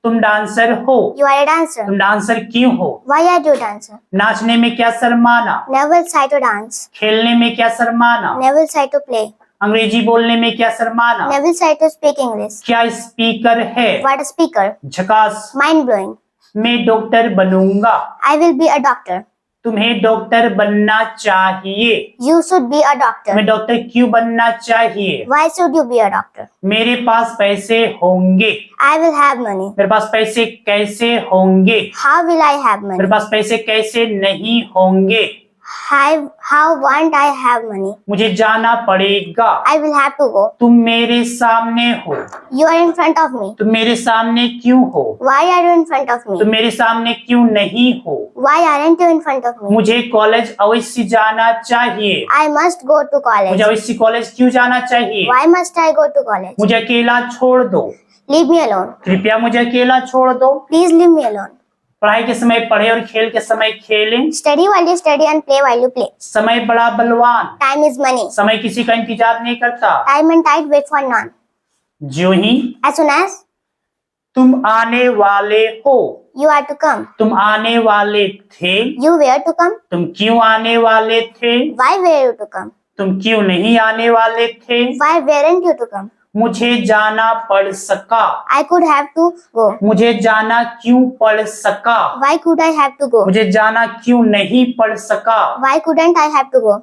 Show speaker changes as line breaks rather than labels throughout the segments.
तुम डांसर हो।
You are a dancer.
तुम डांसर क्यों हो?
Why are you a dancer?
नाचने में क्या शर्माना?
Never shy to dance.
खेलने में क्या शर्माना?
Never shy to play.
अंग्रेजी बोलने में क्या शर्माना?
Never shy to speak English.
क्या स्पीकर है?
What a speaker.
झकास।
Mind blowing.
मैं डॉक्टर बनूंगा।
I will be a doctor.
तुम्हें डॉक्टर बनना चाहिए।
You should be a doctor.
तुम्हें डॉक्टर क्यों बनना चाहिए?
Why should you be a doctor?
मेरे पास पैसे होंगे।
I will have money.
मेरे पास पैसे कैसे होंगे?
How will I have
मेरे
money?
पास पैसे कैसे नहीं होंगे?
How won't I have money?
मुझे जाना पड़ेगा।
I will have to go.
तुम मेरे सामने हो।
You are in front of me.
तुम मेरे सामने क्यों हो?
Why are you in front of
तुम
me?
मेरे सामने क्यों नहीं हो?
Why aren't you in front of me?
मुझे कॉलेज अवश्य जाना चाहिए।
I must go to
मुझे
college.
अवश्य कॉलेज क्यों जाना चाहिए?
Why must I go to college?
मुझे अकेला छोड़ दो।
Leave me alone.
कृपया मुझे अकेला छोड़ दो।
Please leave me alone.
पढ़ाई के समय पढ़े और खेल के समय खेलें।
Study while you study and play while you play.
समय बड़ा बलवान।
Time is money.
समय किसी का इंतजार नहीं करता।
Time and tide wait for none.
जो ही
As soon as
तुम आने वाले हो।
you are to come.
तुम आने वाले थे।
You were to come.
तुम क्यों आने वाले थे?
Why were you to come?
तुम क्यों नहीं आने वाले थे?
Why weren't you to come?
मुझे जाना पड़ सका।
I could have to go.
मुझे जाना क्यों पड़ सका?
Why could I have to go?
मुझे जाना क्यों नहीं पड़ सका?
Why couldn't I have to go?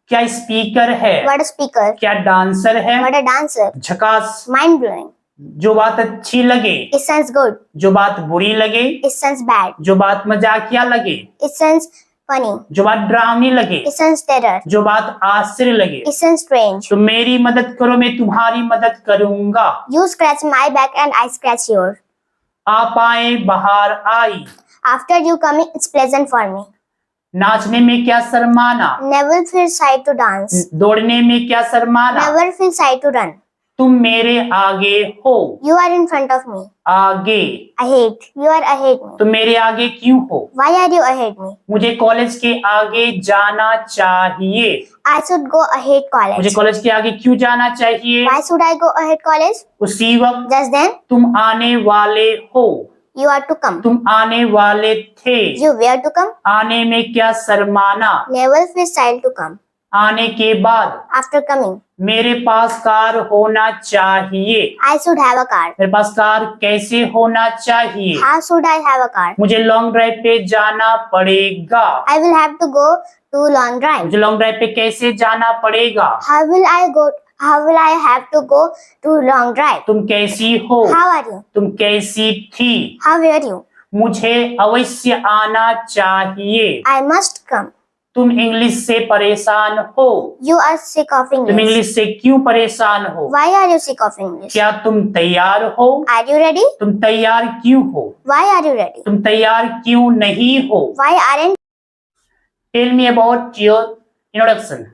क्या स्पीकर है?
What a speaker.
क्या डांसर है?
What a dancer.
झकास।
Mind blowing.
जो बात अच्छी लगे,
It sounds good.
जो बात बुरी लगे,
It sounds bad.
जो बात मजाकिया लगे,
It sounds funny.
जो बात डरावनी लगे,
It sounds terror.
जो बात आश्चर्य लगे,
It sounds strange.
तो मेरी मदद करो, मैं तुम्हारी मदद करूंगा।
You scratch my back and I scratch yours.
आप आए बाहर आई।
After you coming, it's pleasant for me.
नाचने में क्या शर्माना?
Never feel shy to dance.
दौड़ने में क्या शर्माना?
Never feel shy to run.
तुम मेरे आगे हो।
You are in front of me.
आगे।
Ahead. You are ahead me.
तुम मेरे आगे क्यों हो?
Why are you ahead me?
मुझे कॉलेज के आगे जाना चाहिए।
I should go ahead
मुझे
college.
कॉलेज के आगे क्यों जाना चाहिए?
Why should I go ahead college?
उसी वक्त
Just then,
तुम आने वाले हो।
you are to come.
तुम आने वाले थे।
You were to come.
आने में क्या शर्माना?
Never feel shy to come.
आने के बाद
After coming,
मेरे पास कार होना चाहिए।
I should have a car.
मेरे पास कार कैसे होना चाहिए?
How should I have a car?
मुझे लॉन्ग ड्राइव पे जाना पड़ेगा।
I will have to go to long drive.
मुझे लॉन्ग ड्राइव पे कैसे जाना पड़ेगा?
How will I go? How will I have to go to long drive?
तुम कैसी हो?
How are you?
तुम कैसी थी?
How were you?
मुझे अवश्य आना चाहिए।
I must come.
तुम इंग्लिश से परेशान हो।
You are sick of
तुम
English.
इंग्लिश से क्यों परेशान हो?
Why are you sick of English?
क्या तुम तैयार हो?
Are you ready?
तुम तैयार क्यों हो?
Why are you ready?
तुम तैयार क्यों नहीं हो?
Why aren't
Tell me about your introduction.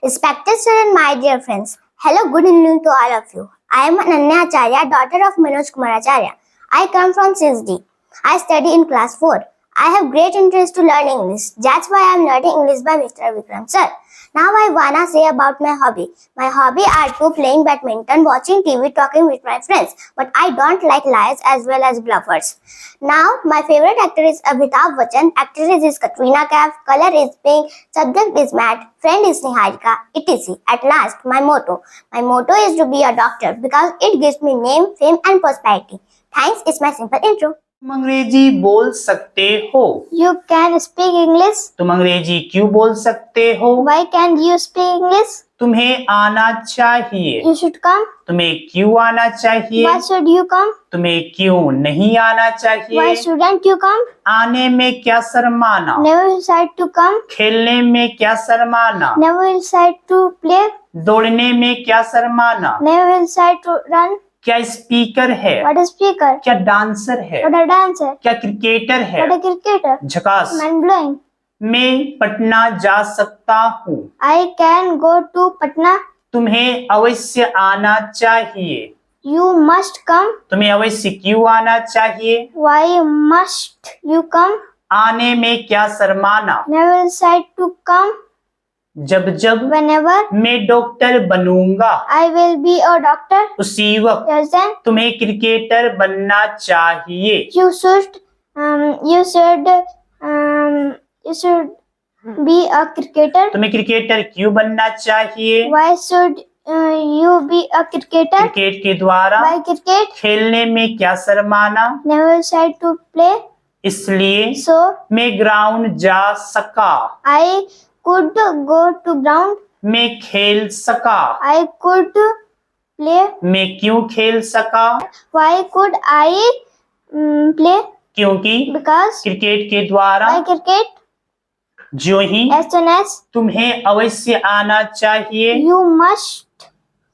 Respected students, my dear friends. Hello, good evening to all of you. I am Ananya Acharya, daughter of Manoj Kumar Acharya. I come from 6D. I study in class 4. I have great interest to learn English. That's why I am learning English by Mr. Vikram sir. Now I wanna say about my hobby. My hobby are to playing badminton, watching TV, talking with my friends. But I don't like liars as well as bluffers. Now my favorite actor is Amitabh Bachchan. Actress is Katrina Kaif. Color is pink. Subject is math. Friend is Niharika. etc. At last, my motto. My motto is to be a doctor because it gives me name, fame and prosperity. Thanks. It's my simple intro.
तुम अंग्रेजी बोल सकते हो।
You can speak English.
तुम अंग्रेजी क्यों बोल सकते हो?
Why can't you speak English?
तुम्हें आना चाहिए।
You should come.
तुम्हें क्यों आना चाहिए?
Why should you come?
तुम्हें क्यों नहीं आना चाहिए?
Why shouldn't you come?
आने में क्या शर्माना?
Never decide to come.
खेलने में क्या शर्माना?
Never decide to play.
दौड़ने में क्या शर्माना?
Never decide to run.
क्या स्पीकर है?
What a speaker.
क्या डांसर है?
What a dancer.
क्या क्रिकेटर है?
What a cricketer.
झकास।
Mind blowing.
मैं पटना जा सकता हूँ।
I can go to Patna.
तुम्हें अवश्य आना चाहिए।
You must come.
तुम्हें अवश्य क्यों आना चाहिए?
Why must you come?
आने में क्या शर्माना?
Never decide to come.
जब जब
whenever
मैं डॉक्टर बनूंगा,
I will be a doctor,
उसी वक्त
yes then
तुम्हें क्रिकेटर बनना चाहिए।
you should be a cricketer.
तुम्हें क्रिकेटर क्यों बनना चाहिए?
Why should you be a cricketer?
Cricket के द्वारा
Why cricket?
खेलने में क्या शर्माना,
Never shy to play,
इसलिए
so
मैं ग्राउंड जा सका,
I could go to ground.
मैं खेल सका।
I could play.
मैं क्यों खेल सका?
Why could I play?
क्योंकि
Because
क्रिकेट के द्वारा
by cricket,
जो ही
as soon as
तुम्हें अवश्य आना चाहिए,
you must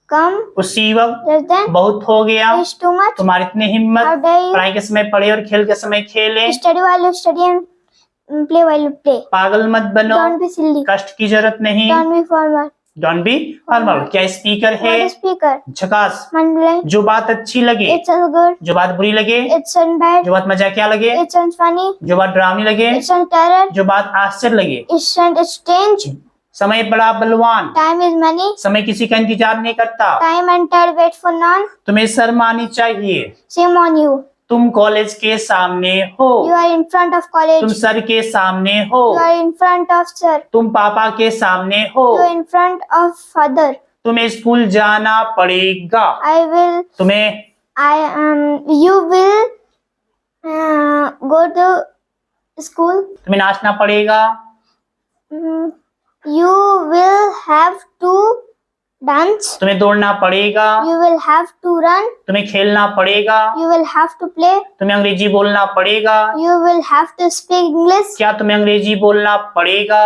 come,
उसी वक्त
yes then
बहुत हो गया।
it's too much.
तुम्हारी इतनी हिम्मत,
How dare you
पढ़ाई के समय पढ़े और खेल के समय खेले।
study while you study and play while you play?
पागल मत बनो,
Don't be silly.
कष्ट की जरूरत नहीं।
Don't be formal.
Don't be formal. क्या स्पीकर है?
What is speaker?
झकास।
Mandalay.
जो बात अच्छी लगे,
It sounds good.
जो बात बुरी लगे,
It sounds bad.
जो बात मजाकिया लगे,
It sounds funny.
जो बात डरावनी लगे,
It sounds terror.
जो बात आश्चर्य लगे।
It sounds strange.
समय बड़ा बलवान,
Time is money.
समय किसी का इंतजार नहीं करता।
Time and tide wait for none.
तुम्हें शर्म आनी चाहिए।
Shame on you.
तुम कॉलेज के सामने हो,
You are in front of college.
तुम सर के सामने हो,
You are in front of sir.
तुम पापा के सामने हो,
You are in front of father.
तुम्हें स्कूल जाना पड़ेगा। तुम्हें
You will go to school.
तुम्हें नाचना पड़ेगा।
You will have to dance.
तुम्हें दौड़ना पड़ेगा।
You will have to run.
तुम्हें खेलना पड़ेगा।
You will have to play.
तुम्हें अंग्रेजी बोलना पड़ेगा।
You will have to speak English.
क्या तुम्हें अंग्रेजी बोलना पड़ेगा?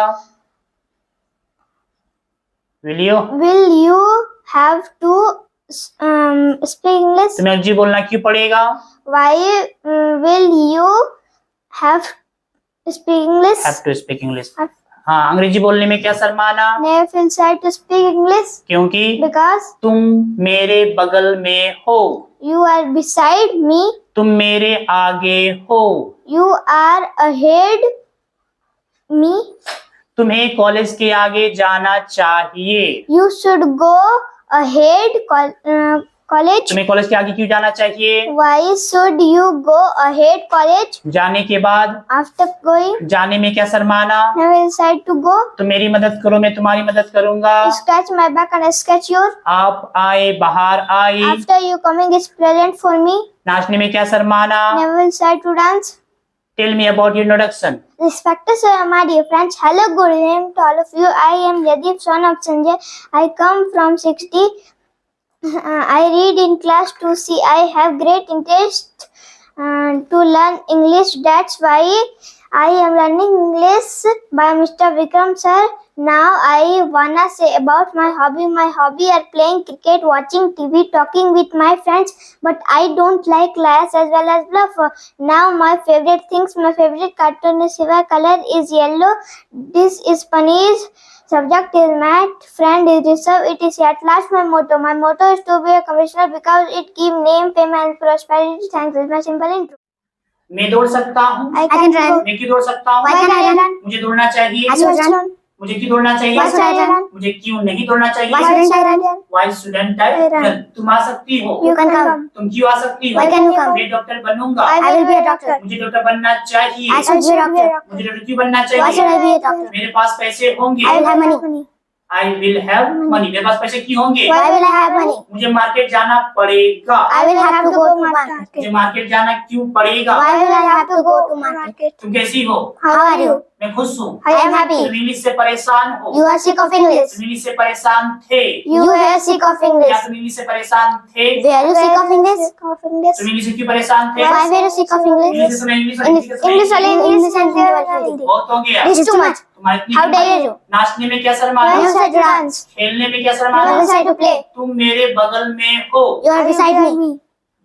Will
you have to speak English?
तुम्हें अंग्रेजी बोलना क्यों पड़ेगा?
Why will you have to speak English?
Have to speak English. हाँ, अंग्रेजी बोलने में क्या शर्माना?
Never feel shy to speak English.
क्योंकि
Because
तुम मेरे बगल में हो,
you are beside me.
तुम मेरे आगे हो,
You are ahead me.
तुम्हें कॉलेज के आगे जाना चाहिए।
You should go ahead college.
तुम्हें कॉलेज के आगे क्यों जाना चाहिए?
Why should you go ahead college?
जाने के बाद
After going,
जाने में क्या शर्माना?
never decide to go.
तुम मेरी मदद करो, मैं तुम्हारी मदद करूंगा।
Scratch my back and I scratch yours.
आप आए, बाहर आए,
After you coming is present for me.
नाचने में क्या शर्माना?
Never decide to dance.
Tell me about your introduction.
Respected sir, my dear friends, hello, good evening to all of you. I am Yadip, son of Sanjay. I come from 60. I read in class 2C. I have great interest to learn English. That's why I am learning English by Mr. Vikram sir. Now I wanna say about my hobby. My hobby are playing cricket, watching TV, talking with my friends. But I don't like liars as well as bluff. Now my favorite things, my favorite cartoon is Shiva. Color is yellow. This is Paneer's. Subject is math. Friend is reserve. It is at last my motto. My motto is to be a commissioner because it gives name, fame and prosperity. Thanks. Is my simple intro.
मैं दौड़ सकता हूँ।
I can run.
मैं क्यों दौड़ सकता हूँ?
Why can I run?
मुझे दौड़ना चाहिए।
I should run.
मुझे क्यों दौड़ना चाहिए?
Why should I run?
मुझे क्यों नहीं दौड़ना चाहिए?
Why shouldn't I run?
Why shouldn't I
run?
run? तुम आ सकती हो।
You can come.
तुम क्यों आ सकती हो?
Why can you come?
मैं डॉक्टर बनूंगा।
I will be a doctor.
मुझे डॉक्टर बनना चाहिए।
I should be a doctor.
मुझे डॉक्टर क्यों बनना
Why should I
चाहिए?
be a doctor?
मेरे पास पैसे होंगे।
I will have money.
I will have money. मेरे पास पैसे क्यों होंगे?
Why will I have money?
मुझे मार्केट जाना पड़ेगा।
I will have to go to market.
मुझे मार्केट जाना क्यों पड़ेगा?
Why will I have to go to market?
तुम कैसी हो?
How are you?
मैं खुश हूँ।
I am happy.
तुम इंग्लिश से परेशान हो।
You are sick of English.
तुम इंग्लिश से परेशान थे।
You are sick of
क्या
English.
तुम इंग्लिश से परेशान थे?
Were you sick of English?
तुम इंग्लिश से क्यों परेशान थे?
Why were you sick of
English
English?
से सुना, English
English only English and Hindi.
बहुत हो गया।
This is too much.
तुम्हारी इतनी
How dare
हिम्मत।
you?
नाचने में क्या
Why
शर्माना?
you said dance?
खेलने में क्या
Why
शर्माना?
you said to play?
तुम मेरे बगल में हो।
You are beside me.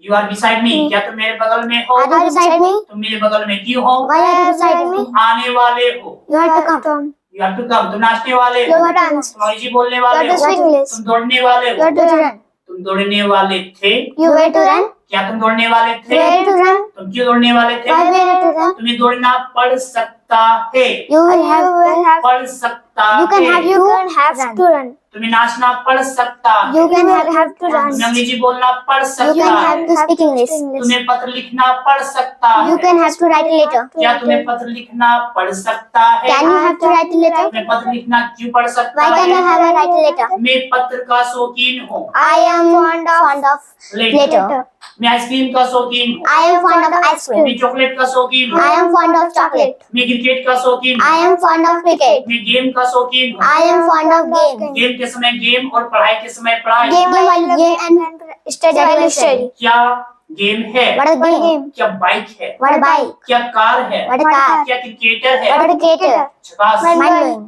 You are beside me. क्या तुम मेरे बगल में हो?
Are you beside me?
तुम मेरे बगल में क्यों हो?
Why are you beside me?
तुम आने वाले हो।
You have to come.
You have to come. तुम नाचने वाले
You
हो।
have to dance.
तुम अंग्रेजी बोलने
You
वाले
have to
हो।
speak English.
तुम दौड़ने वाले
You
हो।
have to run.
तुम दौड़ने वाले थे।
You were to run.
क्या तुम दौड़ने वाले थे?
Were to run.
तुम क्यों दौड़ने वाले थे?
Why were you to run?
तुम्हें दौड़ना पड़ सकता सकता है,
You will have
पढ़ सकता
you can
है,
have to run.
तुम्हें नाचना पढ़ सकता है,
You can have to run.
तुम्हें अंग्रेजी बोलना पढ़
You
सकता
can
है,
have to speak English.
तुम्हें पत्र लिखना पढ़ सकता
You
है,
can have to write a letter.
क्या तुम्हें पत्र लिखना पढ़ सकता है,
Can you have to write a letter?
तुम्हें पत्र लिखना क्यों पढ़ सकता
Why can you
है,
have a write a letter?
मैं पत्र का शौकीन हूँ,
I am fond of letter.
मैं आइसक्रीम का शौकीन हूँ,
I am fond of ice
मैं
cream.
चॉकलेट का शौकीन हूँ,
I am fond of chocolate.
मैं क्रिकेट का शौकीन
I
हूँ,
am fond of cricket.
मैं गेम का शौकीन हूँ,
I am fond of game.
Game के समय गेम और पढ़ाई के समय पढ़ाई,
Game while game and study while study.
क्या गेम है,
What a game.
क्या बाइक है,
What a bike.
क्या कार है,
What a car.
क्या क्रिकेटर है,
What a cricket.
झकास।
Mind blowing.